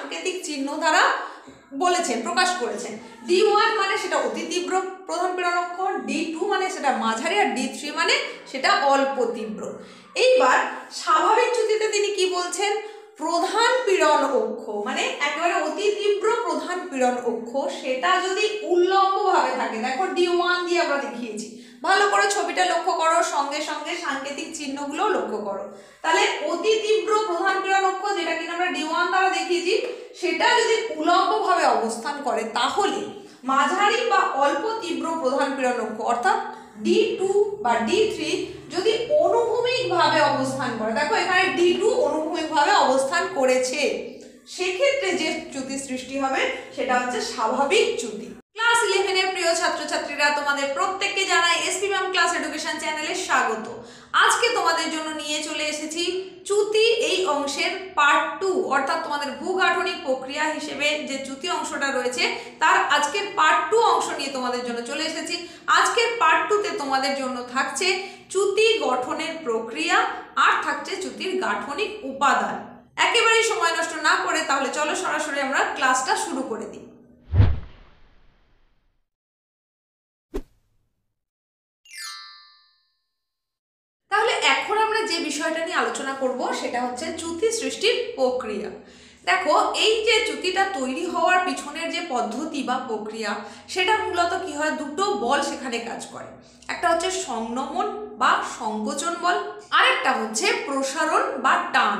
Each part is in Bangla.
সাংকেতিক চিহ্ন দ্বারা বলেছেন, প্রকাশ করেছেন। D1 মানে সেটা অতি তীব্র প্রধান পীড়ন অক্ষর, D2 মানে সেটা মাঝারি, আর D3 মানে সেটা অল্প তীব্র। এইবার স্বাভাবিক চ্যুতিতে তিনি কি বলছেন, প্রধান পীড়ন অক্ষ মানে একেবারে অতি তীব্র প্রধান পীড়ন অক্ষ সেটা যদি উল্লম্বভাবে থাকে, দেখো D1 দিয়ে আমরা দেখিয়েছি, ভালো করে ছবিটা লক্ষ্য করো, সঙ্গে সঙ্গে সাংকেতিক চিহ্নগুলো লক্ষ্য করো। তাহলে অতি তীব্র প্রধান পীড়ন অক্ষ যেটা কিনা আমরা D1 দ্বারা দেখিয়েছি, সেটা যদি উল্লম্বভাবে অবস্থান করে তাহলে মাঝারি বা অল্প তীব্র প্রধান পীড়ন অক্ষ অর্থাৎ D2 বা D3 যদি অনুভূমিকভাবে অবস্থান করে, দেখো এখানে D2 অনুভূমিকভাবে অবস্থান করেছে, সেক্ষেত্রে যে চ্যুতি সৃষ্টি হবে সেটা হচ্ছে স্বাভাবিক চ্যুতি। ক্লাস 11 এর প্রিয় ছাত্রছাত্রীরা, তোমাদের প্রত্যেককে জানাই এসপি ম্যাম ক্লাস এডুকেশন চ্যানেলে স্বাগত। আজকে তোমাদের জন্য নিয়ে চলে এসেছি চ্যুতি এই অংশের পার্ট 2, অর্থাৎ তোমাদের ভূগাঠনিক প্রক্রিয়া হিসেবে যে চ্যুতি অংশটা রয়েছে তার আজকের পার্ট 2 অংশ নিয়ে তোমাদের জন্য চলে এসেছি। আজকের পার্ট 2 তে তোমাদের জন্য থাকছে চ্যুতি গঠনের প্রক্রিয়া আর থাকছে চ্যুতির গাঠনিক উপাদান। একেবারেই সময় নষ্ট না করে তাহলে চলো সরাসরি আমরা ক্লাসটা শুরু করে দিই। তাহলে এখন আমরা যে বিষয়টা নিয়ে আলোচনা করব সেটা হচ্ছে চ্যুতি সৃষ্টির প্রক্রিয়া। দেখো এই যে চ্যুতিটা তৈরি হওয়ার পিছনের যে পদ্ধতি বা প্রক্রিয়া সেটা মূলত কি হয়, দুটো বল সেখানে কাজ করে। একটা হচ্ছে সংনমন বা সংকোচন বল, আরেকটা হচ্ছে প্রসারণ বা টান।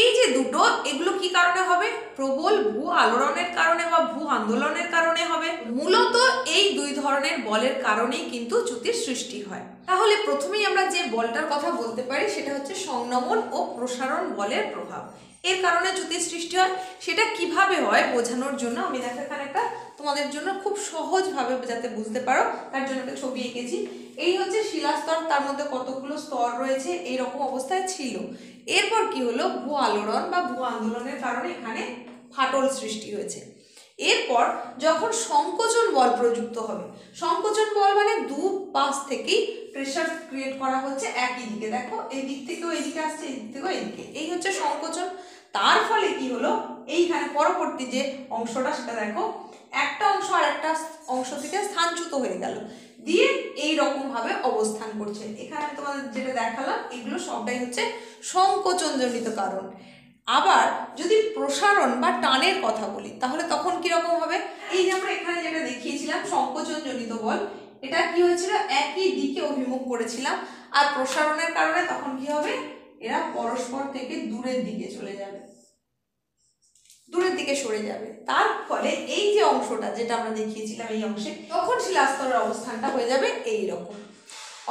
এই যে দুটো, এগুলো কি কারণে হবে, প্রবল ভূ আলোড়নের কারণে বা ভূ আন্দোলনের কারণে হবে। মূলত এই দুই ধরনের বলের কারণেই কিন্তু চ্যুতির সৃষ্টি হয়। তাহলে প্রথমেই আমরা যে বলটার কথা বলতে পারি সেটা হচ্ছে সংনমন ও প্রসারণ বলের প্রভাব। এর কারণে চ্যুতির সৃষ্টি হয়, সেটা কিভাবে হয় বোঝানোর জন্য আমি দেখো এখানে একটা তোমাদের জন্য খুব সহজভাবে যাতে বুঝতে পারো তার জন্য একটা ছবি এঁকেছি। এই হচ্ছে শিলাস্তর, তার মধ্যে কতগুলো স্তর রয়েছে, এইরকম অবস্থায় ছিল। এরপর কি হলো, ভূ আলোড়ন বা ভূ আন্দোলনের কারণে এখানে ফাটল সৃষ্টি হয়েছে। এরপর যখন সংকোচন বল প্রযুক্ত হবে, সংকোচন বল মানে দু পাশ থেকেই প্রেসার ক্রিয়েট করা হচ্ছে একই দিকে, দেখো এই দিক থেকেও এইদিকে আসছে, এই দিক থেকেও এইদিকে, এই হচ্ছে সংকোচন। তার ফলে কি হলো, এইখানে পরবর্তী যে অংশটা সেটা দেখো একটা অংশ আর একটা অংশ থেকে স্থানচ্যুত হয়ে গেল, দিয়ে এই রকম ভাবে অবস্থান করছে। এখানে আমি তোমাদের যেটা দেখালাম এগুলো সবটাই হচ্ছে সংকোচন জনিত কারণ। আবার যদি প্রসারণ বা টানের কথা বলি তাহলে তখন কিরকম হবে, এই যে আমরা এখানে যেটা দেখিয়েছিলাম সংকোচন জনিত বল, এটা কি হয়েছিল, একই দিকে অভিমুখ করেছিলাম, আর প্রসারণের কারণে তখন কি হবে, এরা পরস্পর থেকে দূরের দিকে চলে যাবে, দূরের দিকে সরে যাবে। তার ফলে এই যে অংশটা যেটা আমরা দেখিয়েছিলাম এই অংশে, তখন শিলাস্তরের অবস্থানটা হয়ে যাবে এই রকম,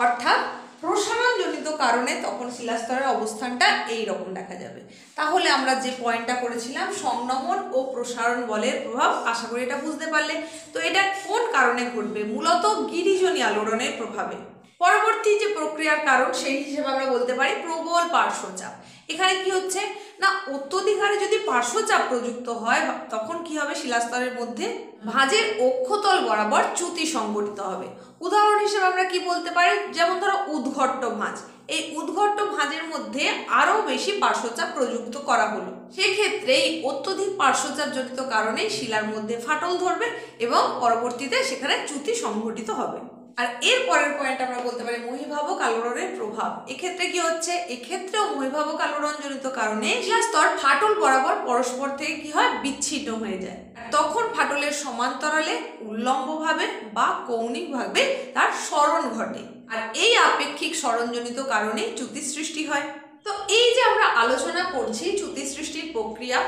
অর্থাৎ প্রসারণ জনিত কারণে তখন শিলাস্তরের অবস্থানটা এই রকম দেখা যাবে। তাহলে আমরা যে পয়েন্টটা করেছিলাম সংনমন ও প্রসারণ বলের প্রভাব, আশা করি এটা বুঝতে পারলে। তো এটা কোন কারণে ঘটবে, মূলত গিরিজনী আলোড়নের প্রভাবে। পরবর্তী যে প্রক্রিয়ার কারণ সেই হিসেবে আমরা বলতে পারি প্রবল পার্শ্বচাপ। এখানে কি হচ্ছে না, অত্যধিক হারে যদি পার্শ্বচাপ প্রযুক্ত হয় তখন কি হবে, শিলাস্তরের মধ্যে ভাঁজের অক্ষতল বরাবর চ্যুতি সংঘটিত হবে। উদাহরণ হিসেবে আমরা কি বলতে পারি, যেমন ধরো উদ্ঘট্ট ভাঁজ, এই উদ্ঘট্ট ভাঁজের মধ্যে আরো বেশি পার্শ্বচাপ প্রযুক্ত করা হলো, সেক্ষেত্রে এই অত্যধিক পার্শ্বচাপ জনিত কারণে শিলার মধ্যে ফাটল ধরবে এবং পরবর্তীতে সেখানে চ্যুতি সংঘটিত হবে। আর এর পরের পয়েন্ট আমরা বলতে পারি মহীভাবক আলোড়নের প্রভাব। এক্ষেত্রে কি হচ্ছে, এক্ষেত্রেও মহীভাবক আলোড়ন জনিত কারণে শিলাস্তর ফাটল বরাবর পরস্পর থেকে কি হয়, বিচ্ছিন্ন হয়ে যায়। তখন ফাটলের সমান্তরালে উল্লম্বভাবে বা কৌণিকভাবে তার সরণ ঘটে, আর এই আপেক্ষিক সরণজনিত কারণে চ্যুতি সৃষ্টি হয়। তো এই যে আমরা আলোচনা করছি চ্যুতি সৃষ্টির প্রক্রিয়া,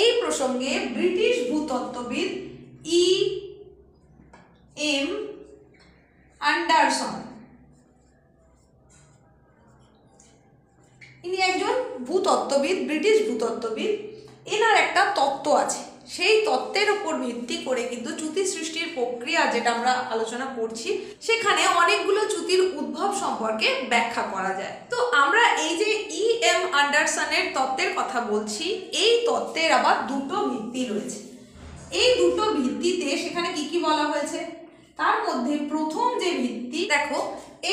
এই প্রসঙ্গে ব্রিটিশ ভূতত্ত্ববিদ E.M. অ্যান্ডারসন, ইনি একজন ভূতত্ত্ববিদ, ব্রিটিশ ভূতত্ত্ববিদ। এনার একটা তত্ত্ব আছে, সেই তত্ত্বের উপর ভিত্তি করে কিন্তু চ্যুতি সৃষ্টির প্রক্রিয়া যেটা আমরা আলোচনা করছি সেখানে অনেকগুলো চ্যুতির উদ্ভব সম্পর্কে ব্যাখ্যা করা যায়। তো আমরা এই যে E.M. অ্যান্ডারসনের তত্ত্বের কথা বলছি, এই তত্ত্বের আবার দুটো ভিত্তি রয়েছে। এই দুটো ভিত্তিতে সেখানে কি কি বলা হয়েছে, তার মধ্যে প্রথম যে ভিত্তি, দেখো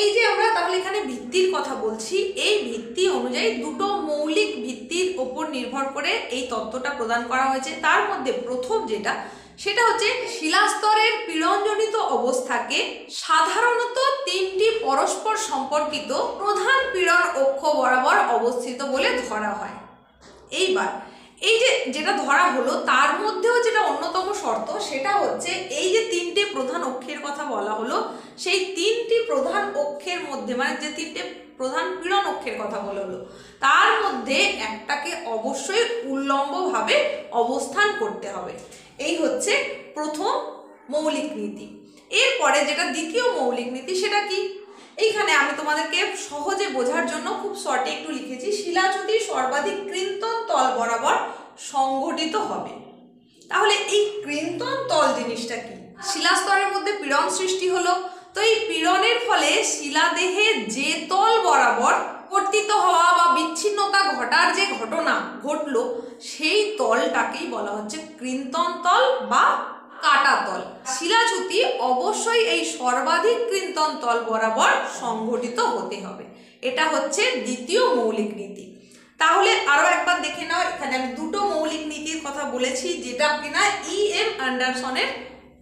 এই যে আমরা তাহলে এখানে ভিত্তির কথা বলছি, এই ভিত্তি অনুযায়ী দুটো মৌলিক ভিত্তির ওপর নির্ভর করে এই তত্ত্বটা প্রদান করা হয়েছে। তার মধ্যে প্রথম যেটা, সেটা হচ্ছে শিলাস্তরের পীড়নজনিত অবস্থাকে সাধারণত তিনটি পরস্পর সম্পর্কিত প্রধান পীড়ন অক্ষ বরাবর অবস্থিত বলে ধরা হয়। এইবার এই যে যেটা ধরা হলো তার মধ্যেও যেটা অন্যতম শর্ত, সেটা হচ্ছে এই যে তিনটে প্রধান অক্ষের কথা বলা হলো, সেই তিনটি প্রধান অক্ষের মধ্যে মানে যে তিনটে প্রধান পীড়ন অক্ষের কথা বলা হলো তার মধ্যে একটাকে অবশ্যই উল্লম্বভাবে অবস্থান করতে হবে। এই হচ্ছে প্রথম মৌলিক নীতি। এরপরে যেটা দ্বিতীয় মৌলিক নীতি, সেটা কি? এইখানে আমি তোমাদেরকে সহজে বোঝার জন্য খুব শর্টে একটু লিখেছি, শিলাচ্যুতি সর্বাধিক কৃন্তন তল বরাবর সংঘটিত হবে। তাহলে এই কৃন্তন তল জিনিসটা কি? শিলাস্তরের মধ্যে পীড়ন সৃষ্টি হলো, তো এই পীড়নের ফলে শিলাদেহে যে তল বরাবর কর্তিত হওয়া বা বিচ্ছিন্নতা ঘটার যে ঘটনা ঘটলো, সেই তলটাকেই বলা হচ্ছে কৃন্তন তল বা কাটা তল। শিলাচ্যুতি অবশ্যই এই সর্বাধিক কৃন্তন তল বরাবর সংঘটিত হতে হবে। এটা হচ্ছে দ্বিতীয় মৌলিক নীতি। তাহলে আরো একবার দেখে নাও, এখানে আমি দুটো মৌলিক নীতির কথা বলেছি, যেটা কিনা E.M. অ্যান্ডারসনের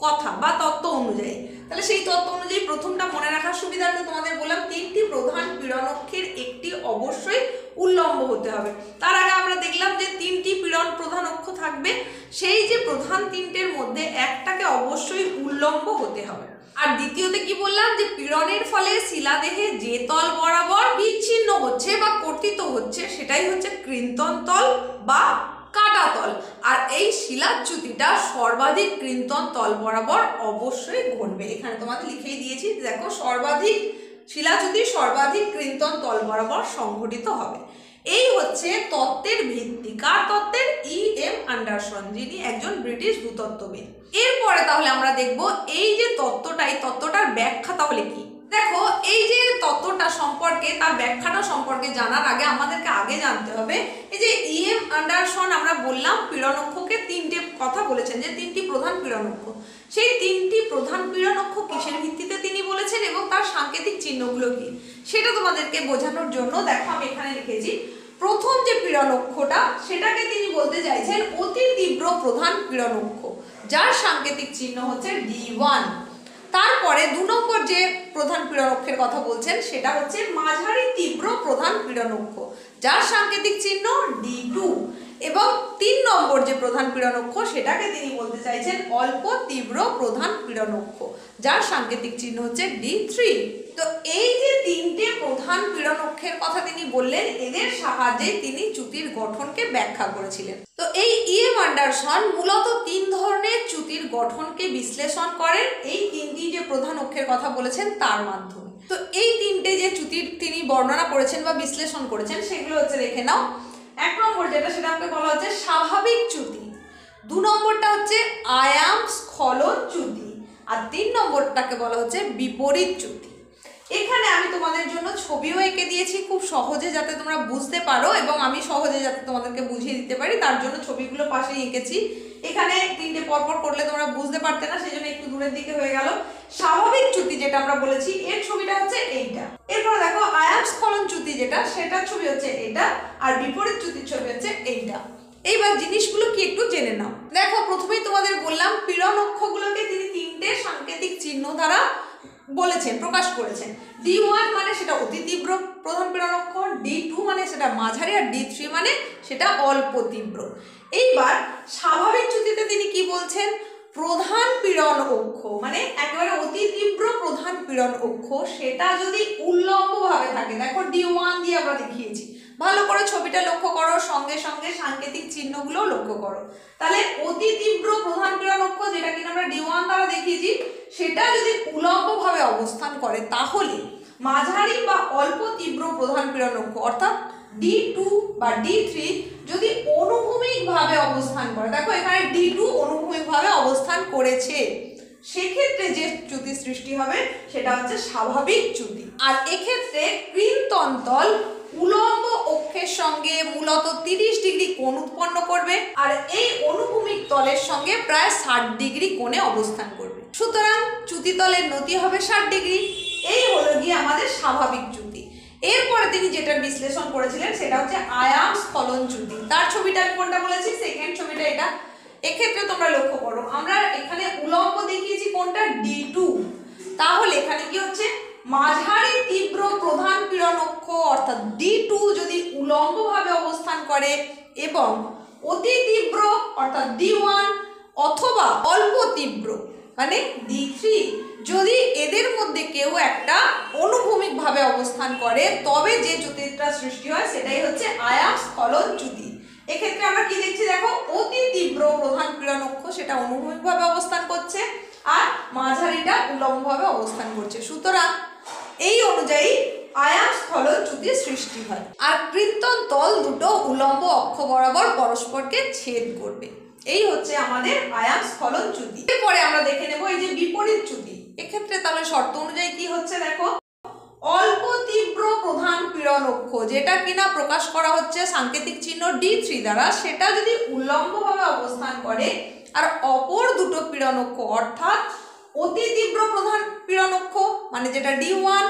কথা বা তত্ত্ব অনুযায়ী। তাহলে সেই তত্ত্ব অনুযায়ী প্রথমটা মনে রাখার সুবিধার্থে তোমাদের বললাম, তিনটি প্রধান পীড়নক্ষের একটি অবশ্যই উল্লম্ব হতে হবে। তার আগে আমরা দেখলাম যে তিনটি পীড়ন প্রধান অক্ষ থাকবে, সেই যে প্রধান তিনটের মধ্যে একটাকে অবশ্যই উল্লম্ব হতে হবে। আর দ্বিতীয়তে কি বললাম, যে পীড়নের ফলে শিলাদেহে যে তল বরাবর বিচ্ছিন্ন হচ্ছে বা কর্তিত হচ্ছে সেটাই হচ্ছে কৃন্তন তল বা কাটা তল। আর এই শিলাচ্যুতিটা সর্বাধিক কৃন্তন তল বরাবর অবশ্যই ঘটবে। এখানে তোমাদের লিখেই দিয়েছি, দেখো সর্বাধিক শিলাচ্যুতি সর্বাধিক কৃন্তন তল বরাবর সংঘটিত হবে। এই হচ্ছে তত্ত্বের ভিত্তি। কার তত্ত্বের? E.M. অ্যান্ডারসন, যিনি একজন ব্রিটিশ ভূতত্ত্ববিদ। এরপরে তাহলে আমরা দেখব এই যে তত্ত্বটার ব্যাখ্যা তাহলে কি। দেখো এই যে তত্ত্বটা সম্পর্কে, তার ব্যাখ্যাটা সম্পর্কে জানার আগে আমাদেরকে আগে জানতে হবে, এই যে E.M. অ্যান্ডারসন আমরা বললাম পীড়নক্ষকে তিনটে কথা বলেছেন, যে তিনটি প্রধান পীড়নক্ষ, সেই তিনটি প্রধান পীড়নক্ষ কিসের ভিত্তিতে তিনি বলেছেন এবং তার সাংকেতিক চিহ্নগুলো কি, সেটা তোমাদেরকে বোঝানোর জন্য দেখো আমি এখানে লিখেছি। প্রথম যে পীড়নক্ষটা, সেটাকে তিনি বলতে চাইছেন অতি তীব্র প্রধান পীড়নক্ষ, যার সাংকেতিক চিহ্ন হচ্ছে D1। তারপরে 2 নম্বর যে প্রধান পীড়নক্ষের কথা বলছেন, সেটা হচ্ছে মাঝারি তীব্র প্রধান পীড়নক্ষ, যার সাংকেতিক চিহ্ন D2। এবং 3 নম্বর যে প্রধান পীড়নক্ষ, সেটাকে তিনি বলতে চাইছেন অল্প তীব্র প্রধান পীড়নক্ষ, যার সাংকেতিক চিহ্ন হচ্ছে D3। তো এই যে তিনটে প্রধান পীড়নক্ষের কথা তিনি বললেন, এদের সাহায্যে তিনি চ্যুতির গঠনকে ব্যাখ্যা করেছিলেন। তো এই E.M. অ্যান্ডারসন মূলত 3 ধরনের চ্যুতির গঠনকে বিশ্লেষণ করেন এই তিনটি যে প্রধান অক্ষের কথা বলেছেন তার মাধ্যমে। তো এই তিনটে যে চ্যুতির তিনি বর্ণনা করেছেন বা বিশ্লেষণ করেছেন, সেগুলো হচ্ছে দেখে নাও। 1 নম্বর যেটা, সেটাকে বলা হচ্ছে স্বাভাবিক চ্যুতি। 2 নম্বরটা হচ্ছে আয়াম স্খলন চ্যুতি। আর 3 নম্বরটাকে বলা হচ্ছে বিপরীত চ্যুতি। এখানে আমি তোমাদের জন্য ছবিও এঁকে দিয়েছি খুব সহজে, যাতে তোমরা বুঝতে পারো এবং আমি সহজে যাতে তোমাদেরকে বুঝিয়ে দিতে পারি, তার জন্য ছবিগুলো পাশেই এঁকেছি। এখানে তিনটে পরপর করলে তোমরা বুঝতে পারতে না, সেই জন্য একটু দূরের দিকে হয়ে গেল। স্বাভাবিক চ্যুতি যেটা আমরা বলেছি, এর ছবিটা হচ্ছে এইটা। এরপর দেখো আয়াম স্খলন চ্যুতি যেটা, সেটার ছবি হচ্ছে এটা, আর বিপরীত চ্যুতির ছবি হচ্ছে এইটা। এইবার জিনিসগুলো কি একটু জেনে নাও। দেখো প্রথমেই তোমাদের বললাম পীড়ন অক্ষগুলোকে তিনি তিনটে সাংকেতিক চিহ্ন দ্বারা বলেছেন, প্রকাশ করেছেন। D1 মানে সেটা অতি তীব্র প্রধান পীড়ন অক্ষ, D2 মানে সেটা মাঝারি, আর D3 মানে সেটা অল্প তীব্র। এইবার স্বাভাবিক চ্যুতিতে তিনি কি বলছেন, প্রধান পীড়ন অক্ষ মানে একেবারে অতি তীব্র প্রধান পীড়ন অক্ষ, সেটা যদি উল্লম্বভাবে থাকে, দেখো D1 দিয়ে আমরা দেখিয়েছি, ভালো করে ছবিটা লক্ষ্য করো, সঙ্গে সঙ্গে সাংকেতিক চিহ্নগুলো লক্ষ্য করো। তাহলে অতি তীব্র প্রধান পীড়ন অক্ষ, যেটা কিনা আমরা D1 দ্বারা দেখিয়েছি, সেটা যদি উল্লম্বভাবে অবস্থান করে, তাহলে মাঝারি বা অল্প তীব্র প্রধান পীড়ন অক্ষ অর্থাৎ D2 বা D3 যদি অনুভূমিকভাবে অবস্থান করে, দেখো এখানে D2 অনুভূমিকভাবে অবস্থান করেছে, সেক্ষেত্রে যে চ্যুতি সৃষ্টি হবে সেটা হচ্ছে স্বাভাবিক চ্যুতি। আর এক্ষেত্রে কৃন্তন্তল উলম্ব অক্ষের সঙ্গে মূলত 30 ডিগ্রি কোণ উৎপন্ন করবে, আর এই অনুভূমিক তলের সঙ্গে প্রায় 60 ডিগ্রি কোণে অবস্থান করবে। সুতরাং চ্যুতি তলের নতি হবে 60 ডিগ্রি। এই হলো গিয়ে আমাদের স্বাভাবিক চ্যুতি। এরপরে তিনি যেটা বিশ্লেষণ করেছিলেন সেটা হচ্ছে আয়াম স্খলন চ্যুতি। তার ছবিটা আমি কোনটা বলেছি, সেকেন্ড ছবিটা এটা। এক্ষেত্রে তোমরা লক্ষ্য করো, আমরা এখানে উলম্ব দেখিয়েছি কোনটা, D2। তাহলে এখানে কি হচ্ছে, মাঝারি তীব্র প্রধান পীড়ন অক্ষ অর্থাৎ D2 যদি উলম্বভাবে অবস্থান করে এবং অতি তীব্র অর্থাৎ D1 অথবা অল্প তীব্র মানে D3 যদি এদের মধ্যে কেউ একটা অনুভূমিকভাবে অবস্থান করে তবে যে চ্যুতিটা সৃষ্টি হয় সেটাই হচ্ছে আয়াম স্খলন চ্যুতি। এক্ষেত্রে আমরা কি দেখছি দেখো, অতি তীব্র প্রধান পীড়ন অক্ষ সেটা অনুভূমিকভাবে অবস্থান করছে আর মাঝারিটা উলম্বভাবে অবস্থান করছে। সুতরাং এই অনুযায়ী আয়াম স্খলন চ্যুতি সৃষ্টি হয়। আর কৃন্তন তল দুটো উলম্ব অক্ষ বরাবর পরস্পরকে ছেদ করবে। এই হচ্ছে আমাদের আয়াম স্খলন চ্যুতি। এরপরে আমরা দেখে নেব এই যে বিপরীত চ্যুতি। এক্ষেত্রে তাহলে শর্ত অনুযায়ী কি হচ্ছে দেখো, অল্প তীব্র প্রধান পীড়ন অক্ষ যেটা কিনা প্রকাশ করা হচ্ছে সাংকেতিক চিহ্ন D3 দ্বারা, সেটা যদি উল্লম্বভাবে অবস্থান করে আর অপর দুটো পীড়ন অক্ষ অর্থাৎ অতি তীব্র প্রধান পীড়ন অক্ষ মানে যেটা D1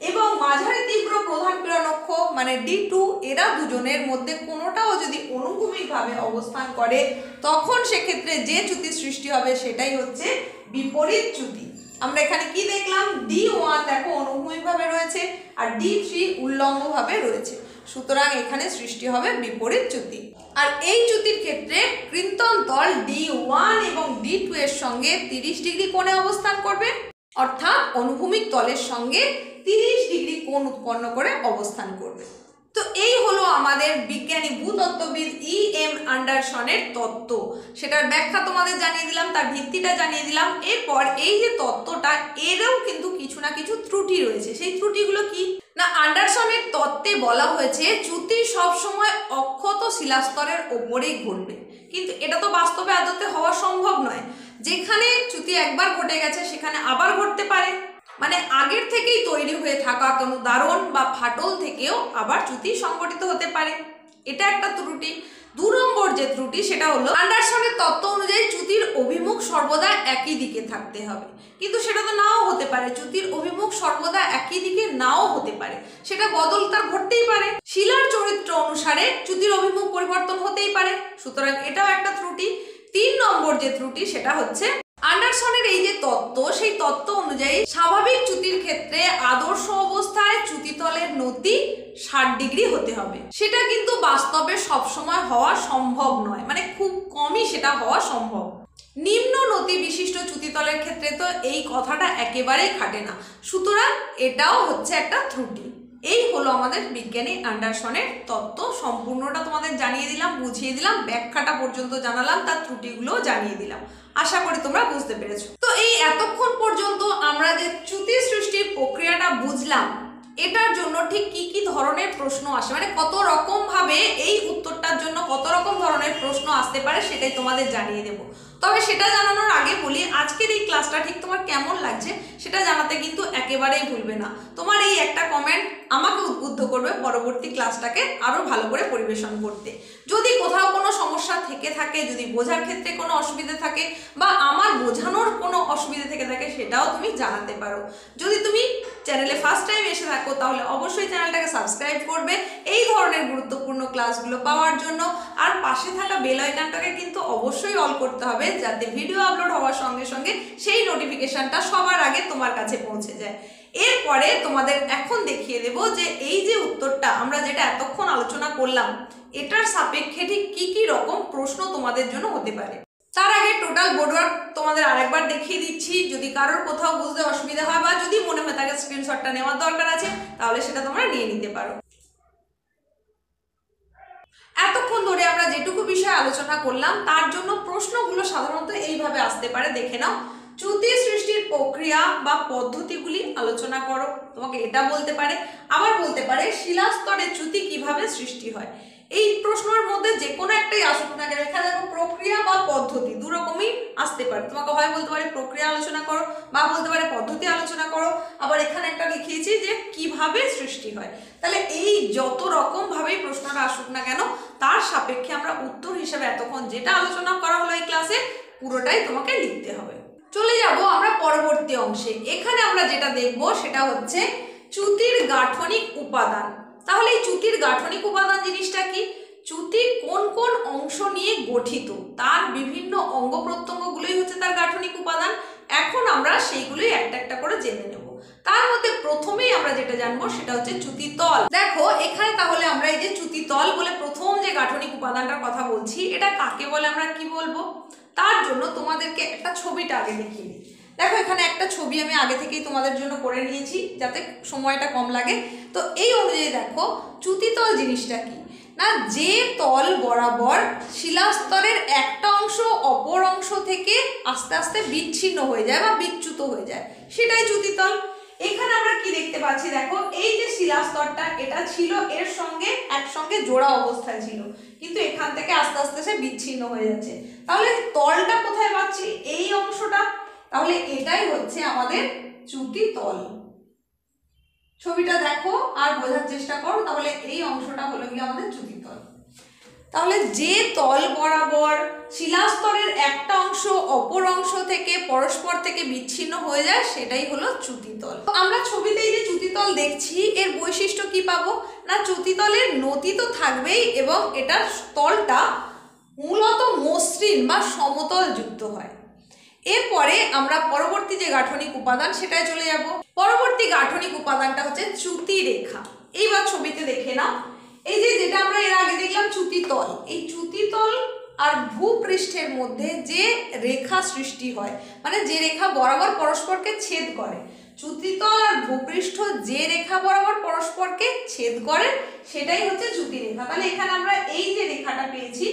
এবং মাঝারি তীব্র প্রধান পীড়ন অক্ষ মানে D2 এরা দুজনের মধ্যে কোনোটাও যদি অনুভূমিকভাবে অবস্থান করে তখন সেক্ষেত্রে যে চ্যুতি সৃষ্টি হবে সেটাই হচ্ছে বিপরীত চ্যুতি। আমরা এখানে কি দেখলাম, D1 দেখো অনুভূমিকভাবে রয়েছে আর D3 উল্লম্বভাবে রয়েছে। সুতরাং এখানে সৃষ্টি হবে বিপরীত চ্যুতি। আর এই চ্যুতির ক্ষেত্রে কৃন্তন তল D1 এবং D2 এর সঙ্গে 30 ডিগ্রি কোণে অবস্থান করবে অর্থাৎ অনুভূমিক তলের সঙ্গে 30 ডিগ্রি কোণ উৎপন্ন করে অবস্থান করবে। তো এই হলো আমাদের বিজ্ঞানী ভূতত্ত্ববিদ E.M. অ্যান্ডারসনের তত্ত্ব। সেটার ব্যাখ্যা তোমাদের জানিয়ে দিলাম, তার ভিত্তিটা জানিয়ে দিলাম। এরপর এই যে তত্ত্বটা এরও কিন্তু কিছু না কিছু ত্রুটি রয়েছে। সেই ত্রুটিগুলো কি না, অ্যান্ডারসনের তত্ত্বে বলা হয়েছে চ্যুতি সবসময় অক্ষত শিলাস্তরের ওপরেই ঘটবে, কিন্তু এটা তো বাস্তবে আদতে হওয়া সম্ভব নয়। যেখানে চ্যুতি একবার ঘটে গেছে সেখানে আবার ঘটতে পারে, মানে আগের থেকেই তৈরি হয়ে থাকা কোনো দারণ বা ফাটল থেকেও আবার চ্যুতি সংঘটিত হতে পারে। এটা একটা ত্রুটি। 2 নম্বর যে ত্রুটি সেটা হলো অ্যান্ডারসনের তত্ত্ব অনুযায়ী চ্যুতির অভিমুখ সর্বদা একই দিকে থাকতে হবে, কিন্তু সেটা তো নাও হতে পারে। চ্যুতির অভিমুখ সর্বদা একই দিকে নাও হতে পারে, সেটা বদল তার ঘটতেই পারে। শিলার চরিত্র অনুসারে চ্যুতির অভিমুখ পরিবর্তন হতেই পারে। সুতরাং এটাও একটা ত্রুটি। 3 নম্বর যে ত্রুটি সেটা হচ্ছে অ্যান্ডারসনের এই যে তত্ত্ব, সেই তত্ত্ব অনুযায়ী স্বাভাবিক চ্যুতির ক্ষেত্রে আদর্শ অবস্থায় চ্যুতিতলের নতি 60 ডিগ্রি হতে হবে। সেটা কিন্তু বাস্তবে সবসময় হওয়া সম্ভব নয়, মানে খুব কমই সেটা হওয়া সম্ভব। নিম্ন নতি বিশিষ্ট চ্যুতিতলের ক্ষেত্রে তো এই কথাটা একেবারেই খাটে না। সুতরাং এটাও হচ্ছে একটা ত্রুটি। এই হলো আমাদের বিজ্ঞানী অ্যান্ডারসনের তত্ত্ব। সম্পূর্ণটা তোমাদের জানিয়ে দিলাম, বুঝিয়ে দিলাম, ব্যাখ্যাটা পর্যন্ত জানালাম, তার ত্রুটিগুলোও জানিয়ে দিলাম। আশা করি তোমরা বুঝতে পেরেছো। তো এই এতক্ষণ পর্যন্ত আমরা যে চ্যুতি সৃষ্টির প্রক্রিয়াটা বুঝলাম, এটার জন্য ঠিক কি কি ধরনের প্রশ্ন আসে, মানে কত রকম ভাবে এই উত্তরটার জন্য কত রকম ধরনের প্রশ্ন আসতে পারে সেটাই তোমাদের জানিয়ে দেব। তবে সেটা জানানোর আগে বলি, আজকের এই ক্লাসটা ঠিক তোমার কেমন লাগছে সেটা জানাতে কিন্তু একেবারেই ভুলবে না। তোমার এই একটা কমেন্ট আমাকে উদ্বুদ্ধ করবে পরবর্তী ক্লাসটাকে আরো ভালো করে পরিবেশন করতে। যদি কোথাও কোনো সমস্যা থেকে থাকে, যদি বোঝার ক্ষেত্রে কোনো অসুবিধা থাকে বা আমার বোঝানোর কোনো অসুবিধা থেকে থাকে, সেটাও তুমি জানাতে পারো। যদি তুমি চ্যানেলে ফার্স্ট টাইম এসে থাকো তাহলে অবশ্যই চ্যানেলটাকে সাবস্ক্রাইব করবে এই ধরনের গুরুত্বপূর্ণ ক্লাসগুলো পাওয়ার জন্য। আর পাশে থাকা বেল আইকনটাকে কিন্তু অবশ্যই অল করতে হবে, যাতে ভিডিও আপলোড হওয়ার সঙ্গে সঙ্গে সেই নোটিফিকেশনটা সবার আগে তোমার কাছে পৌঁছে যায়। এরপরে তোমাদের এখন দেখিয়ে দেব যে এই যে উত্তরটা আমরা যেটা এতক্ষণ আলোচনা করলাম, এটার সাপেক্ষে ঠিক কি কি রকম প্রশ্ন তোমাদের জন্য হতে পারে। তার আগে টোটাল বোর্ডওয়ার্ক তোমাদের আরেকবার দেখিয়ে দিচ্ছি। যদি কারোর কোথাও বুঝতে অসুবিধা হয় বা যদি মনে হয় তাকে স্ক্রিনশটটা নেওয়ার দরকার আছে তাহলে সেটা তোমরা নিয়ে নিতে পারো। এতক্ষণ ধরে আমরা যেটুকু বিষয় আলোচনা করলাম তার জন্য প্রশ্নগুলো সাধারণত এইভাবে আসতে পারে, দেখে নাও। চ্যুতি সৃষ্টির প্রক্রিয়া বা পদ্ধতিগুলি আলোচনা করো। তোমাকে এটা বলতে পারে, আবার বলতে পারে শিলাস্তরে চ্যুতি কিভাবে সৃষ্টি হয়। এই প্রশ্নের মধ্যে যে কোনো একটাই আসুক না কেন, এখানে দেখো প্রক্রিয়া বা পদ্ধতি দু রকমই আসতে পারে। তোমাকে হয় বলতে পারে প্রক্রিয়া আলোচনা করো বা বলতে পারে পদ্ধতি আলোচনা করো, আবার এখানে একটা লিখিয়েছি যে কিভাবে সৃষ্টি হয়। তাহলে এই যত রকম ভাবেই প্রশ্নটা আসুক না কেন, তার সাপেক্ষে আমরা উত্তর হিসেবে এতক্ষণ যেটা আলোচনা করা হলো এই ক্লাসে পুরোটাই তোমাকে লিখতে হবে। চলে যাব আমরা পরবর্তী অংশে। এখানে আমরা যেটা দেখব সেটা হচ্ছে চ্যুতির গাঠনিক উপাদান। তাহলে এই চ্যুতির গাঠনিক উপাদান জিনিসটা কি? চ্যুতি কোন কোন অংশ নিয়ে গঠিত, তার বিভিন্ন অঙ্গ প্রত্যঙ্গগুলোই হচ্ছে তার গাঠনিক উপাদান। এখন আমরা সেইগুলোই একটা একটা করে জেনে নেব। তার মধ্যে প্রথমেই আমরা যেটা জানবো সেটা হচ্ছে চ্যুতিতল। দেখো এখানে তাহলে আমরা এই যে চ্যুতিতল বলে প্রথম যে গাঠনিক উপাদানটার কথা বলছি, এটা কাকে বলে আমরা কি বলবো, তার জন্য তোমাদেরকে একটা ছবিটা আগে দেখিয়ে দিই। দেখো এখানে একটা ছবি আমি আগে থেকেই তোমাদের জন্য করে নিয়েছি যাতে সময়টা কম লাগে। তো এই অনুযায়ী দেখো চ্যুতিতল জিনিসটা কি না, যে তল বরাবর শিলাস্তরের একটা অংশ অপর অংশ থেকে আস্তে আস্তে বিচ্ছিন্ন হয়ে যায় বা বিচ্যুত হয়ে যায়, সেটাই চ্যুতিতল। এখানে আমরা কি দেখতে পাচ্ছি, দেখো এই যে শিলাস্তরটা এটা ছিল এর সঙ্গে একসঙ্গে জোড়া অবস্থায় ছিল, কিন্তু এখান থেকে আস্তে আস্তে সে বিচ্ছিন্ন হয়ে যাচ্ছে। তাহলে তলটা কোথায় পাচ্ছি? এই অংশটা। তাহলে এটাই হচ্ছে আমাদের চ্যুতিতল। ছবিটা দেখো আর বোঝার চেষ্টা করো। তাহলে এই অংশটা হলো কি আমাদের চ্যুতিতল। তাহলে যে তল বরাবর শিলাস্তরের একটা অংশ অপর অংশ থেকে পরস্পর থেকে বিচ্ছিন্ন হয়ে যায় সেটাই হলো চ্যুতিতল। আমরা ছবিতে এই যে চ্যুতিতল দেখছি এর বৈশিষ্ট্য কি পাবো না, চ্যুতিতলের নতি তো থাকবেই এবং এটার তলটা মূলত মসৃণ বা সমতল যুক্ত হয়। এরপরে আমরা পরবর্তী যে গাঠনিক উপাদান সেটাই চলে যাব। পরবর্তী গাঠনিক উপাদানটা হচ্ছে চ্যুতি রেখা। এইবার ছবিতে দেখে নাও, এই যে যেটা আমরা এর আগে দেখলাম চ্যুতিতল, এই চ্যুতিতল আর ভূপৃষ্ঠের মধ্যে যে রেখা সৃষ্টি হয়, মানে যে রেখা বরাবর পরস্পরকে ছেদ করে, চ্যুতিতল আর ভূপৃষ্ঠ যে রেখা বরাবর পরস্পরকে ছেদ করে সেটাই হচ্ছে চ্যুতি রেখা। তাহলে এখানে আমরা এই যে রেখাটা পেয়েছি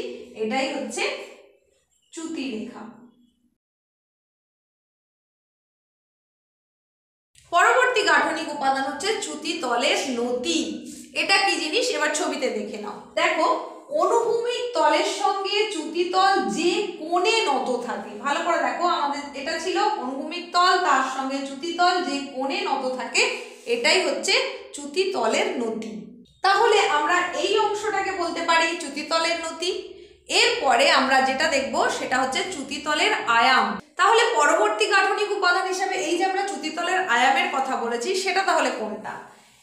এটাই হচ্ছে চ্যুতি রেখা। পরবর্তী গাঠনিক উপাদান হচ্ছে চ্যুতিতলের নতি। এটা কি জিনিস এবার ছবিতে দেখে নাও। দেখো অনুভূমিক তলের সঙ্গে চ্যুতিতল যে কোণে নত থাকে, ভালো করে দেখো, আমাদের এটা ছিল অনুভূমিক তল, তার সঙ্গে চ্যুতিতল যে কোণে নত থাকে এটাই হচ্ছে চ্যুতিতলের নতি। তাহলে আমরা এই অংশটাকে বলতে পারি চ্যুতিতলের নতি। এরপরে আমরা যেটা দেখব সেটা হচ্ছে চ্যুতিতলের আয়াম। তাহলে পরবর্তী গাঠনিক উপাদান হিসেবে এই যে আমরা চ্যুতিতলের আয়ামের কথা বলেছি সেটা তাহলে কোনটা?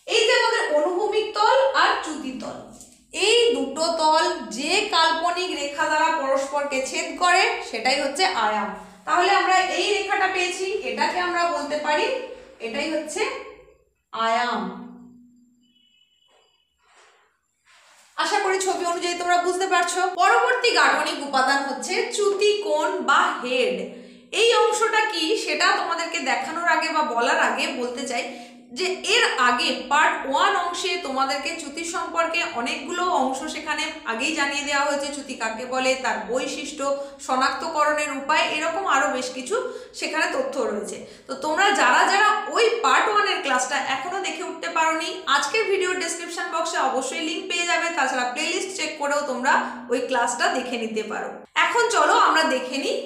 এই যে আমাদের অনুভূমিক তল আর চ্যুতিতল, এই দুটো তল যে কাল্পনিক রেখা দ্বারা পরস্পরকে ছেদ করে সেটাই হচ্ছে আয়াম। তাহলে আমরা এই রেখাটা পেয়েছি, এটাকে আমরা বলতে পারি এটাই হচ্ছে আয়াম। আশা করি ছবি অনুযায়ী তোমরা বুঝতে পারছো। পরবর্তী গাঠনিক উপাদান হচ্ছে চ্যুতিকোণ বা হেড। এই অংশটা কি সেটা তোমাদেরকে দেখানোর আগে বা বলার আগে বলতে চাই যে এর আগে পার্ট 1 অংশে তোমাদেরকে চ্যুতি সম্পর্কে অনেকগুলো অংশ সেখানে আগেই জানিয়ে দেওয়া হয়েছে। চ্যুতি কাকে বলে, তার বৈশিষ্ট্য, শনাক্তকরণের উপায়, এরকম আরো বেশ কিছু সেখানে তথ্য রয়েছে। তো তোমরা যারা যারা ওই পার্ট 1 এর ক্লাসটা এখনো দেখে উঠতে পারোনি, আজকের ভিডিওর ডেসক্রিপশন বক্সে অবশ্যই লিংক পেয়ে যাবে। তাছাড়া প্লেলিস্ট চেক করেও তোমরা ওই ক্লাসটা দেখে নিতে পারো। এখন চলো আমরা দেখে নিই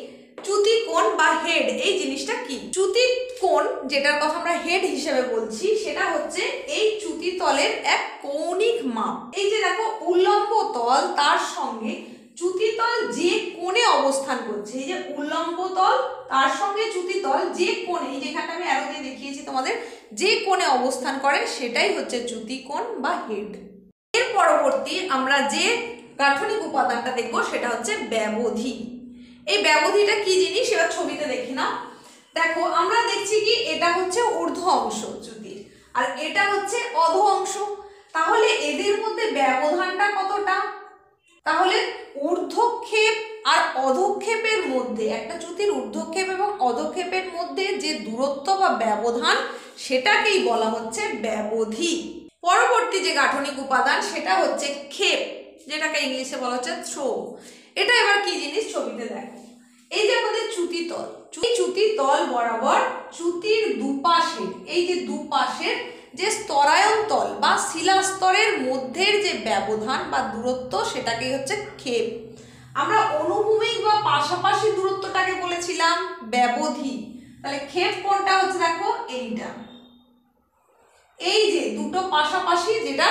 চ্যুতিকোণ বা হেড এই জিনিসটা কি। চ্যুতিকোণ যেটার কথা আমরা হেড হিসেবে বলছি সেটা হচ্ছে এই চ্যুতিতলের এক কৌণিক মাপ। এই যে দেখো উল্লম্ব তল তার সঙ্গে চ্যুতিতল যে কোণে অবস্থান করছে, এই যে উল্লম্ব তল তার সঙ্গে চ্যুতিতল যে কোণে, এই যেখানটা আমি অ্যারো দিয়ে দেখিয়েছি তোমাদের, যে কোণে অবস্থান করে সেটাই হচ্ছে চ্যুতিকোণ বা হেড। এর পরবর্তী আমরা যে গাঠনিক উপাদানটা দেখবো সেটা হচ্ছে ব্যবধি। এই ব্যবধিটা কি জিনিস এবার ছবিতে দেখি না। দেখো আমরা দেখছি কি এটা হচ্ছে ঊর্ধ্ব অংশ চ্যুতির আর এটা হচ্ছে অধ অংশ। তাহলে এদের মধ্যে ব্যবধানটা কতটা? তাহলে ঊর্ধ্বক্ষেপ আর অধক্ষেপের মধ্যে, একটা চ্যুতির ঊর্ধ্বক্ষেপ এবং অধক্ষেপের মধ্যে যে দূরত্ব বা ব্যবধান সেটাকেই বলা হচ্ছে ব্যবধি। পরবর্তী যে গাঠনিক উপাদান সেটা হচ্ছে ক্ষেপ, যেটাকে ইংলিশে বলা হচ্ছে থ্রো। এটা এবার কি জিনিস ছবিতে দেখো। এই যে আমাদের চ্যুতিতল, চ্যুতিতল বরাবর চ্যুতির দুপাশে, এই যে দুপাশের যে স্তরায়ন তল বা শিলাস্তরের মধ্যের যে ব্যবধান বা দূরত্ব সেটাকেই হচ্ছে ক্ষেপ। আমরা অনুভূমিক বা পাশাপাশি দূরত্বটাকে বলেছিলাম ব্যবধি। তাহলে ক্ষেপ কোনটা হচ্ছে দেখো এইটা, এই যে দুটো পাশাপাশি যেটা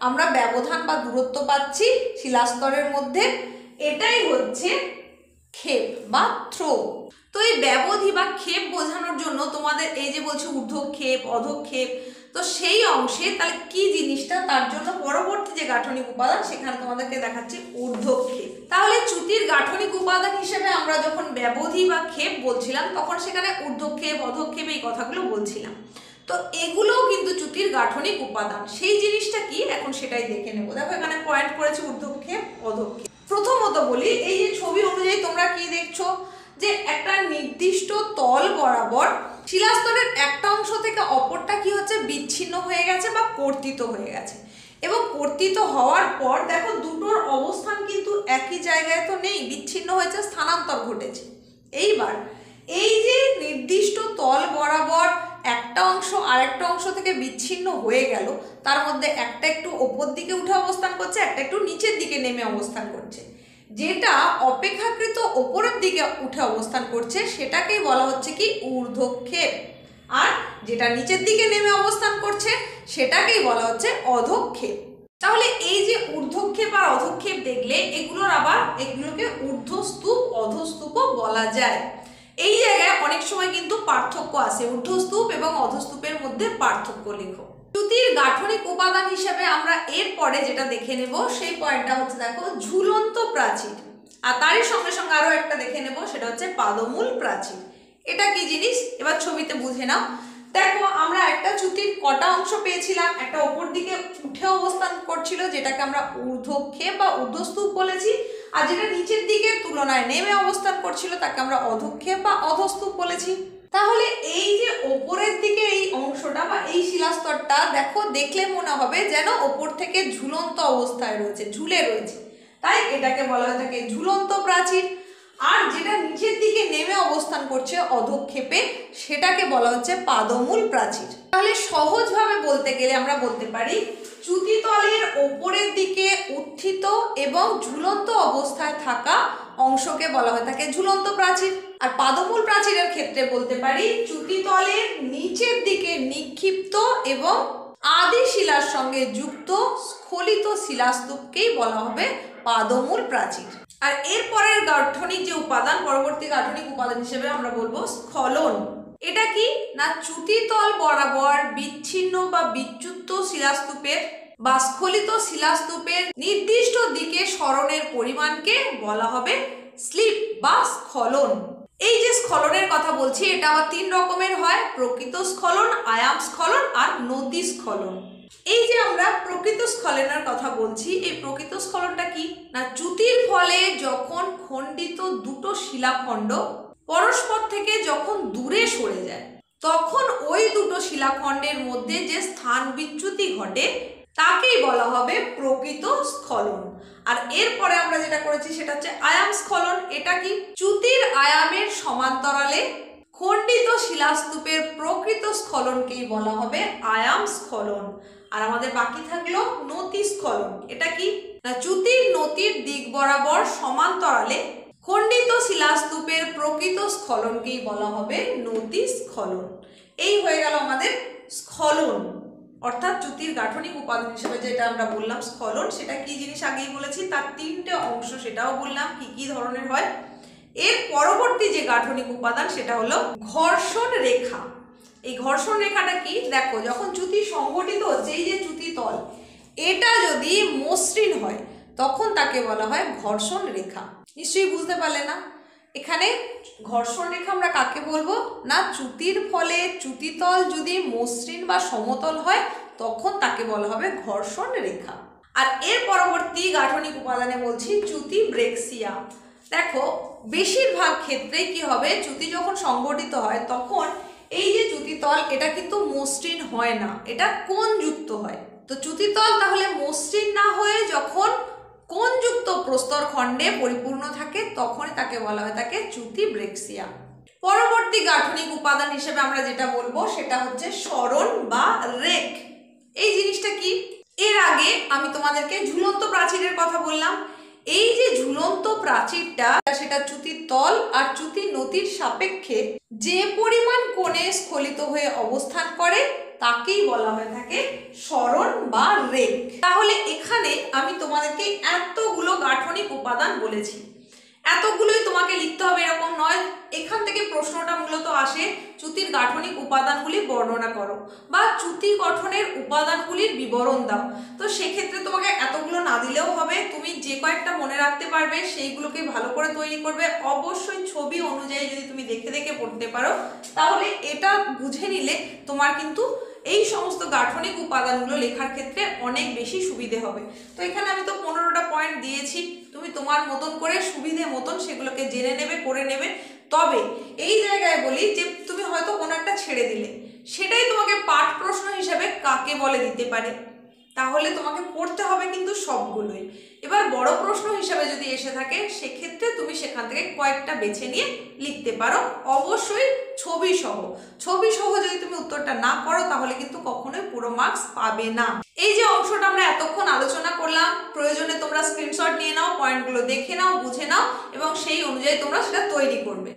আমরা ব্যবধান বা দূরত্ব পাচ্ছি শিলাস্তরের মধ্যে, এটাই হচ্ছে ক্ষেপ বা থ্রো। তো এই ব্যবধি বা ক্ষেপ বোঝানোর জন্য তোমাদের এই যে বলছি ঊর্ধ্বক্ষেপ অধক্ষেপ, তো সেই অংশে তাহলে কি জিনিসটা, তার জন্য পরবর্তী যে গাঠনিক উপাদান সেখানে তোমাদেরকে দেখাচ্ছি ঊর্ধ্বক্ষেপ। তাহলে চ্যুতির গাঠনিক উপাদান হিসেবে আমরা যখন ব্যবধি বা ক্ষেপ বলছিলাম তখন সেখানে ঊর্ধ্বক্ষেপ অধক্ষেপ এই কথাগুলো বলছিলাম। তো এগুলোও কিন্তু চ্যুতির গাঠনিক উপাদান। সেই জিনিসটা কি এখন সেটাই দেখে নেব। দেখো এখানে পয়েন্ট করেছে ঊর্ধ্বক্ষেপ অধক্ষেপ। প্রথমত বলি, এই যে ছবি অনুযায়ী তোমরা কি দেখছো, যে একটা নির্দিষ্ট তল বরাবর শিলাস্তরের একটা অংশ থেকে অপরটা কি হচ্ছে বিচ্ছিন্ন হয়ে গেছে বা কর্তিত হয়ে গেছে, এবং কর্তিত হওয়ার পর দেখো দুটোর অবস্থান কিন্তু একই জায়গায় তো নেই, বিচ্ছিন্ন হয়েছে, স্থানান্তর ঘটেছে। এইবার এই যে নির্দিষ্ট তল বরাবর একটা অংশ আরেকটা অংশ থেকে বিচ্ছিন্ন হয়ে গেল, তার মধ্যে একটা একটু ওপর দিকে উঠে অবস্থান করছে, একটা একটু নিচের দিকে নেমে অবস্থান করছে। যেটা অপেক্ষাকৃত ওপরের দিকে উঠে অবস্থান করছে সেটাকেই বলা হচ্ছে কি ঊর্ধ্বক্ষেপ, আর যেটা নিচের দিকে নেমে অবস্থান করছে সেটাকেই বলা হচ্ছে অধক্ষেপ। তাহলে এই যে ঊর্ধ্বক্ষেপ আর অধক্ষেপ দেখলে এগুলোকে ঊর্ধ্বস্তূপ অধস্তূপও বলা যায়। এই জায়গায় অনেক সময় কিন্তু পার্থক্য আছে, ঊর্ধ্বস্তূপ এবং অধস্তূপের মধ্যে পার্থক্য লেখো। চ্যুতির গাঠনিক উপাদান হিসেবে আমরা এরপরে যেটা দেখে নেব সেই পয়েন্টটা হচ্ছে দেখো ঝুলন্ত প্রাচীর, আর তারই সঙ্গে সঙ্গে আরো একটা দেখে নেব সেটা হচ্ছে পাদমূল প্রাচীর। এটা কি জিনিস এবার ছবিতে বুঝে নাও। দেখো আমরা একটা চ্যুতির কটা অংশ পেয়েছিলাম, একটা ওপর দিকে উঠে অবস্থান করছিল যেটাকে আমরা ঊর্ধ্বক্ষেপ বা ঊর্ধ্বস্তূপ বলেছি, আর যেটা নিচের দিকে তুলনায় নেমে অবস্থান করছিল তাকে আমরা অধক্ষেপ বা অধস্তূপ বলেছি। তাহলে এই যে ওপরের দিকে এই অংশটা বা এই শিলাস্তরটা দেখো দেখলে মনে হবে যেন ওপর থেকে ঝুলন্ত অবস্থায় রয়েছে, ঝুলে রয়েছে, তাই এটাকে বলা হয়ে থাকে ঝুলন্ত প্রাচীর। আর যেটা নিচের দিকে নেমে অবস্থান করছে অধক্ষেপে সেটাকে বলা হচ্ছে পাদমূল প্রাচীর। তাহলে সহজভাবে বলতে গেলে আমরা বলতে পারি চ্যুতিতলের ওপরের দিকে উত্থিত এবং ঝুলন্ত অবস্থায় থাকা অংশকে বলা হয়ে থাকে ঝুলন্ত প্রাচীর। আর পাদমূল প্রাচীরের ক্ষেত্রে বলতে পারি চ্যুতিতলের নিচের দিকে নিক্ষিপ্ত এবং আদি শিলার সঙ্গে যুক্ত স্খলিত শিলাস্তূপকেই বলা হবে পাদমূল প্রাচীর। আর এর পরের গাঠনিক যে উপাদান, পরবর্তী গাঠনিক উপাদান হিসেবে আমরা বলবো স্খলন। এটা কি না চ্যুতিতল বরাবর বিচ্ছিন্ন বা বিচ্যুত শিলাস্তূপের বা স্খলিত শিলাস্তূপের নির্দিষ্ট দিকে সরণের পরিমাণকে বলা হবে স্লিপ বা স্খলন। এই যে স্খলনের কথা বলছি এটা আবার তিন রকমের হয়, প্রকৃত স্খলন, আয়াম স্খলন আর নতি স্খলন। এই যে আমরা প্রকৃত স্খলনের কথা বলছি, এই প্রকৃত স্খলনটা কি না চ্যুতির ফলে যখন খণ্ডিত দুটো শিলাখণ্ড পরস্পর থেকে যখন দূরে সরে যায় তখন ওই দুটো শিলাখণ্ডের মধ্যে যে স্থান বিচ্যুতি ঘটে তাকেই বলা হবে প্রকৃত স্খলন। আর এরপরে আমরা যেটা করেছি সেটা হচ্ছে আয়াম স্খলন। এটা কি চ্যুতির আয়ামের সমান্তরালে খণ্ডিত শিলাস্তূপের প্রকৃত স্খলনকেই বলা হবে আয়াম স্খলন। আর আমাদের বাকি থাকলো নতি স্খলন। এটা কি না চ্যুতির নতির দিক বরাবর সমান্তরালে খণ্ডিত শিলাস্তূপের প্রকৃত স্খলনকেই বলা হবে নতি স্খলন। এই হয়ে গেল আমাদের স্খলন, অর্থাৎ চ্যুতির গাঠনিক উপাদান হিসেবে যেটা আমরা বললাম স্খলন, সেটা কি জিনিস আগেই বলেছি, তার তিনটে অংশ সেটাও বললাম কি কি ধরনের হয়। এর পরবর্তী যে গাঠনিক উপাদান সেটা হলো ঘর্ষণ রেখা। এই ঘর্ষণ রেখাটা কি দেখো, যখন চ্যুতি সংগঠিত হচ্ছে এই যে চ্যুতি তল এটা যদি মসৃণ হয় তখন তাকে বলা হয় ঘর্ষণ রেখা। নিশ্চয়ই বুঝতে পারলে না, এখানে ঘর্ষণ রেখা আমরা কাকে বলবো না চ্যুতির ফলে চ্যুতিতল যদি মসৃণ বা সমতল হয় তখন তাকে বলা হবে ঘর্ষণ রেখা। আর এর পরবর্তী গাঠনিক উপাদানে বলছি চ্যুতি ব্রেক্সিয়া। দেখো বেশিরভাগ ক্ষেত্রেই কি হবে, চ্যুতি যখন সংগঠিত হয় তখন এই যে চ্যুতিতল এটা কিন্তু মসৃণ হয় না, এটা কোণযুক্ত হয়। তো চ্যুতিতল তাহলে মসৃণ না হয়ে যখন কোণযুক্ত প্রস্তর খণ্ডে পরিপূর্ণ থাকে তখনই তাকে বলা হয় থাকে চ্যুতি ব্রেক্সিয়া। পরবর্তী গাঠনিক উপাদান হিসেবে আমরা যেটা বলবো সেটা হচ্ছে সরণ বা রেক। এই জিনিসটা কি? এর আগে আমি তোমাদেরকে ঝুলন্ত প্রাচীরের কথা বললাম। এই যে ঝুলন্ত প্রাচীরটা, সেটা চ্যুতির তল আর চ্যুতির নতির সাপেক্ষে যে পরিমাণ কোণে স্খলিত হয়ে অবস্থান করে তাকেই বলা হয়ে থাকে সরণ বা রেক। তাহলে এখানে আমি তোমাদেরকে এতগুলো গাঠনিক উপাদান বলেছি, এতগুলোই তোমাকে লিখতে হবে এরকম নয়। এখান থেকে প্রশ্নটা মূলত আসে চ্যুতির গাঠনিক উপাদানগুলি বর্ণনা করো বা চ্যুতি গঠনের উপাদানগুলির বিবরণ দাও। তো সেক্ষেত্রে তোমাকে এতগুলো না দিলেও হবে, তুমি যে কয়েকটা মনে রাখতে পারবে সেইগুলোকে ভালো করে তৈরি করবে। অবশ্যই ছবি অনুযায়ী যদি তুমি দেখে দেখে পড়তে পারো তাহলে এটা বুঝে নিলে তোমার কিন্তু এই সমস্ত গাঠনিক উপাদানগুলো লেখার ক্ষেত্রে অনেক বেশি সুবিধে হবে। তো এখানে আমি তো 15টা পয়েন্ট দিয়েছি, তুমি তোমার মতন করে সুবিধে মতন সেগুলোকে জেনে নেবে, করে নেবে। তবে এই জায়গায় বলি যে তুমি হয়তো কোনো একটা ছেড়ে দিলে, সেটাই তোমাকে পাঠ প্রশ্ন হিসেবে কাকে বলে দিতে পারে, তাহলে তোমাকে পড়তে হবে কিন্তু সবগুলোই। এবার বড় প্রশ্ন হিসেবে যদি এসে থাকে সেক্ষেত্রে তুমি সেখান থেকে কয়েকটা বেছে নিয়ে লিখতে পারো, অবশ্যই ছবি সহ। ছবি সহ যদি তুমি উত্তরটা না করো তাহলে কিন্তু কখনোই পুরো মার্কস পাবে না। এই যে অংশটা আমরা এতক্ষণ আলোচনা করলাম, প্রয়োজনে তোমরা স্ক্রিনশট নিয়ে নাও, পয়েন্টগুলো দেখে নাও, বুঝে নাও এবং সেই অনুযায়ী তোমরা সেটা তৈরি করবে।